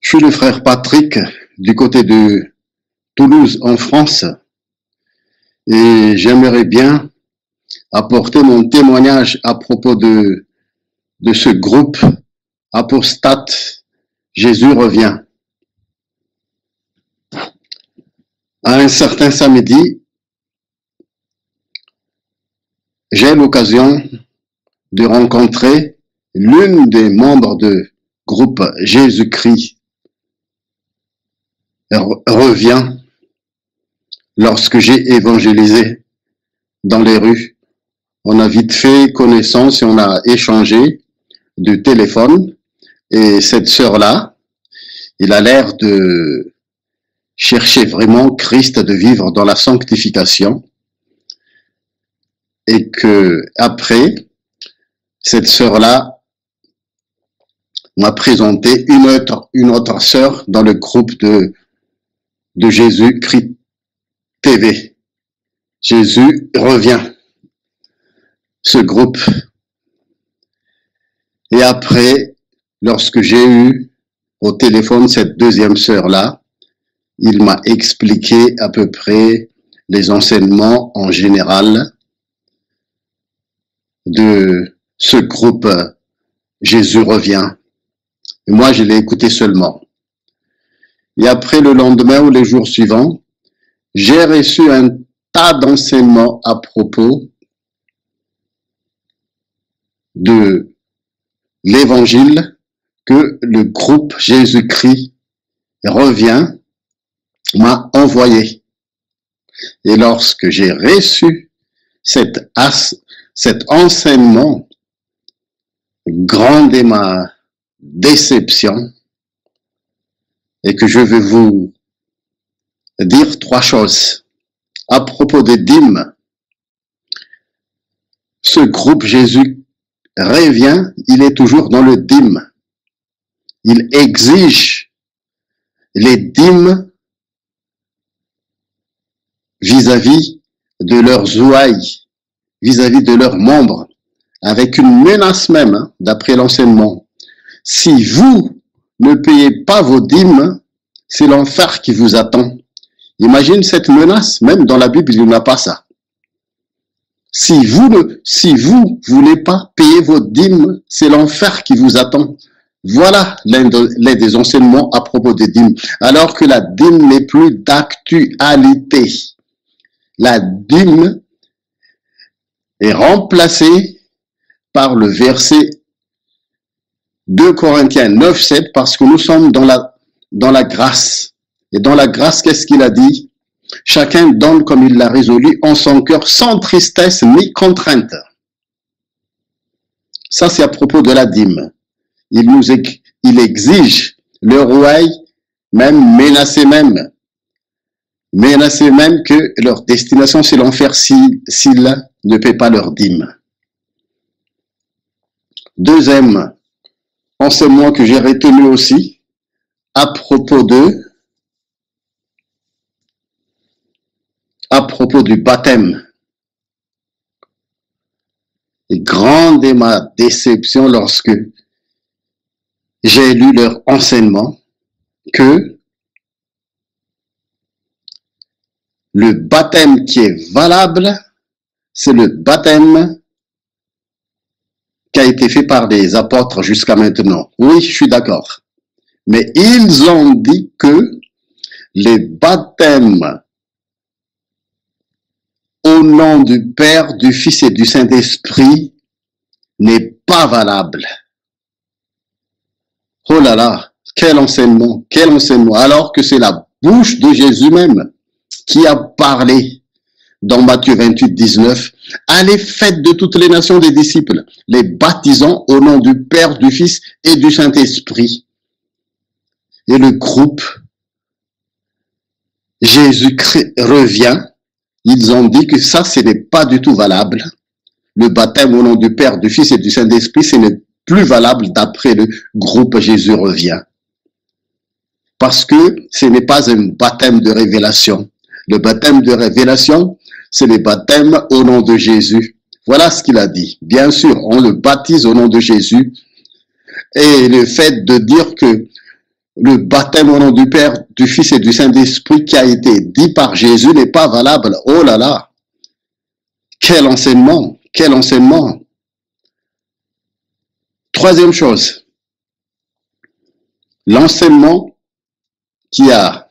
Je suis le frère Patrick du côté de Toulouse en France et j'aimerais bien apporter mon témoignage à propos de ce groupe apostate. Jésus revient. À un certain samedi, j'ai l'occasion de rencontrer l'une des membres du groupe Jésus-Christ revient lorsque j'ai évangélisé dans les rues. On a vite fait connaissance et on a échangé du téléphone. Et cette sœur-là, il a l'air de chercher vraiment Christ, de vivre dans la sanctification. Et que après, cette sœur-là m'a présenté une autre sœur dans le groupe de Jésus-Christ TV. Jésus revient. Ce groupe. Et après, lorsque j'ai eu au téléphone cette deuxième sœur-là, il m'a expliqué à peu près les enseignements en général de ce groupe Jésus revient. Et moi, je l'ai écouté seulement. Et après, le lendemain ou les jours suivants, j'ai reçu un tas d'enseignements à propos de l'évangile que le groupe Jésus-Christ revient m'a envoyé. Et lorsque j'ai reçu cet enseignement, grande est ma déception, et que je vais vous dire trois choses. À propos des dîmes, ce groupe Jésus revient, il est toujours dans le dîme. Il exige les dîmes vis-à-vis de leurs ouailles, vis-à-vis de leurs membres, avec une menace même, d'après l'enseignement. Si vous ne payez pas vos dîmes, c'est l'enfer qui vous attend. Imagine cette menace, même dans la Bible, il n'y a pas ça. Si vous voulez pas payer vos dîmes, c'est l'enfer qui vous attend. Voilà l'un des enseignements à propos des dîmes. Alors que la dîme n'est plus d'actualité. La dîme est remplacée par le verset 2 Corinthiens 9, 7, parce que nous sommes dans la grâce. Et dans la grâce, qu'est-ce qu'il a dit? Chacun donne comme il l'a résolu en son cœur, sans tristesse ni contrainte. Ça, c'est à propos de la dîme. Il exige le roi, même menacé que leur destination, c'est l'enfer s'ils ne paient pas leur dîme. Deuxième enseignement que j'ai retenu aussi, à propos du baptême. Et grande est ma déception lorsque j'ai lu leur enseignement que le baptême qui est valable, c'est le baptême qui a été fait par des apôtres jusqu'à maintenant. Oui, je suis d'accord. Mais ils ont dit que les baptêmes au nom du Père, du Fils et du Saint-Esprit n'est pas valable. Oh là là, quel enseignement, alors que c'est la bouche de Jésus même qui a parlé dans Matthieu 28, 19. Allez, faites de toutes les nations des disciples, les baptisant au nom du Père, du Fils et du Saint-Esprit. Et le groupe Jésus-Christ revient. Ils ont dit que ça, ce n'est pas du tout valable. Le baptême au nom du Père, du Fils et du Saint-Esprit, ce n'est plus valable d'après le groupe Jésus revient. Parce que ce n'est pas un baptême de révélation. Le baptême de révélation, c'est le baptême au nom de Jésus. Voilà ce qu'il a dit. Bien sûr, on le baptise au nom de Jésus. Et le fait de dire que le baptême au nom du Père, du Fils et du Saint-Esprit qui a été dit par Jésus n'est pas valable. Oh là là! Quel enseignement! Quel enseignement! Troisième chose, l'enseignement qui est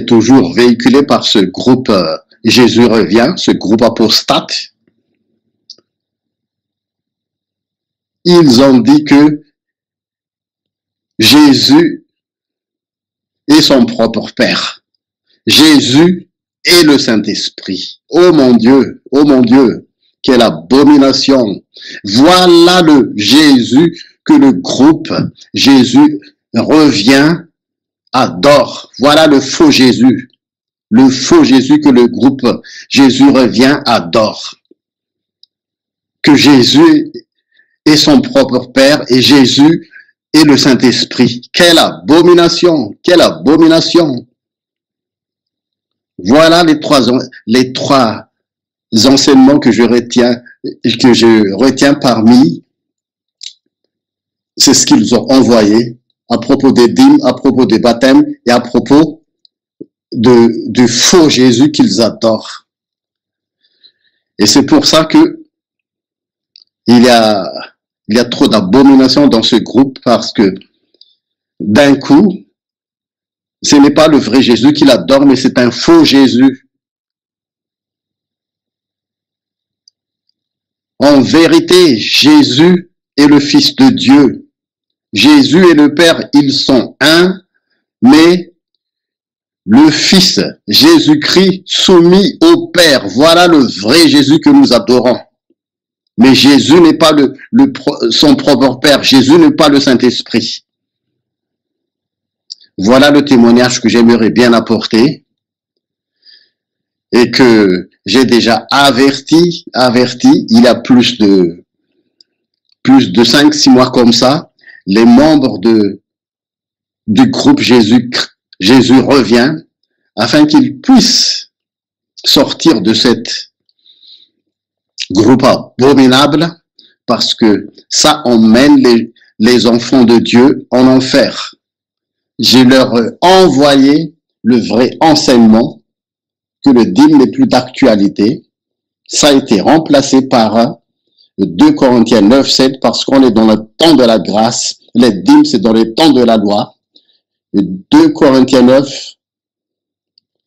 toujours véhiculé par ce groupe Jésus revient, ce groupe apostate. Ils ont dit que Jésus est son propre Père. Jésus est le Saint-Esprit. Oh mon Dieu, quelle abomination. Voilà le Jésus que le groupe Jésus revient, adore. Voilà le faux Jésus. Le faux Jésus que le groupe Jésus revient, adore. Que Jésus est son propre Père et Jésus est le Saint-Esprit. Quelle abomination! Quelle abomination! Voilà les trois enseignements que je retiens parmi. C'est ce qu'ils ont envoyé à propos des dîmes, à propos des baptêmes et à propos du faux Jésus qu'ils adorent. Et c'est pour ça que il y a trop d'abominations dans ce groupe parce que d'un coup, ce n'est pas le vrai Jésus qu'il adore, mais c'est un faux Jésus. En vérité, Jésus est le Fils de Dieu. Jésus et le Père, ils sont un, mais le Fils, Jésus-Christ, soumis au Père. Voilà le vrai Jésus que nous adorons. Mais Jésus n'est pas son propre Père. Jésus n'est pas le Saint-Esprit. Voilà le témoignage que j'aimerais bien apporter et que j'ai déjà averti, il y a plus de 5-6 mois comme ça, les membres du groupe Jésus revient afin qu'ils puissent sortir de cette groupe abominable parce que ça emmène les enfants de Dieu en enfer. Je leur ai envoyé le vrai enseignement que le dîme n'est plus d'actualité. Ça a été remplacé par 2 Corinthiens 9, 7 parce qu'on est dans le temps de la grâce. Les dîmes, c'est dans le temps de la loi. Et 2 Corinthiens 9,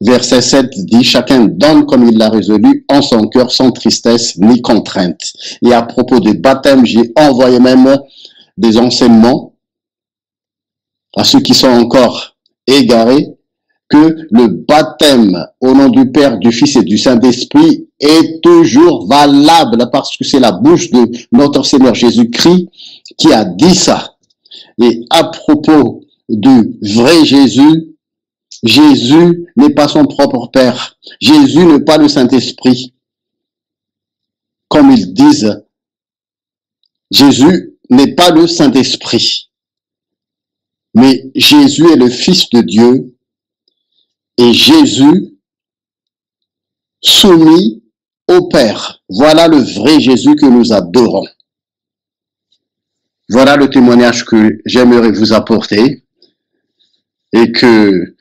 verset 7 dit, chacun donne comme il l'a résolu en son cœur, sans tristesse ni contrainte. Et à propos du baptême, j'ai envoyé même des enseignements à ceux qui sont encore égarés, que le baptême au nom du Père, du Fils et du Saint-Esprit est toujours valable parce que c'est la bouche de notre Seigneur Jésus-Christ qui a dit ça. Et à propos du vrai Jésus, Jésus n'est pas son propre Père. Jésus n'est pas le Saint-Esprit. Comme ils disent, Jésus n'est pas le Saint-Esprit. Mais Jésus est le Fils de Dieu et Jésus soumis au Père. Voilà le vrai Jésus que nous adorons. Voilà le témoignage que j'aimerais vous apporter et que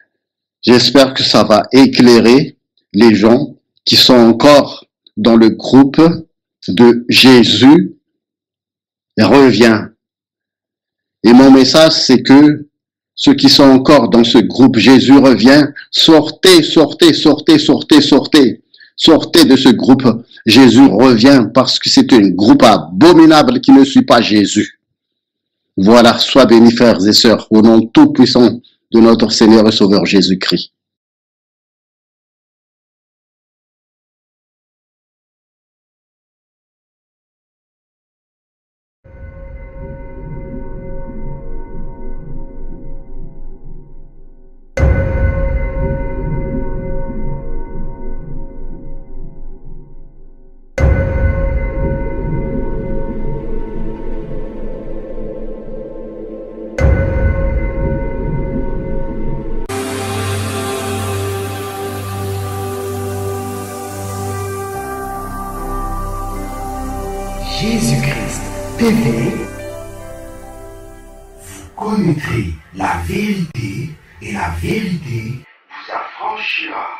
j'espère que ça va éclairer les gens qui sont encore dans le groupe de Jésus revient. Et mon message, c'est que ceux qui sont encore dans ce groupe Jésus revient, sortez, sortez, sortez, sortez, sortez. Sortez de ce groupe Jésus revient parce que c'est un groupe abominable qui ne suit pas Jésus. Voilà, sois bénis frères et sœurs, au nom tout-puissant de notre Seigneur et Sauveur Jésus-Christ. Jésus-Christ TV vous connaîtrez la vérité, et la vérité vous affranchira.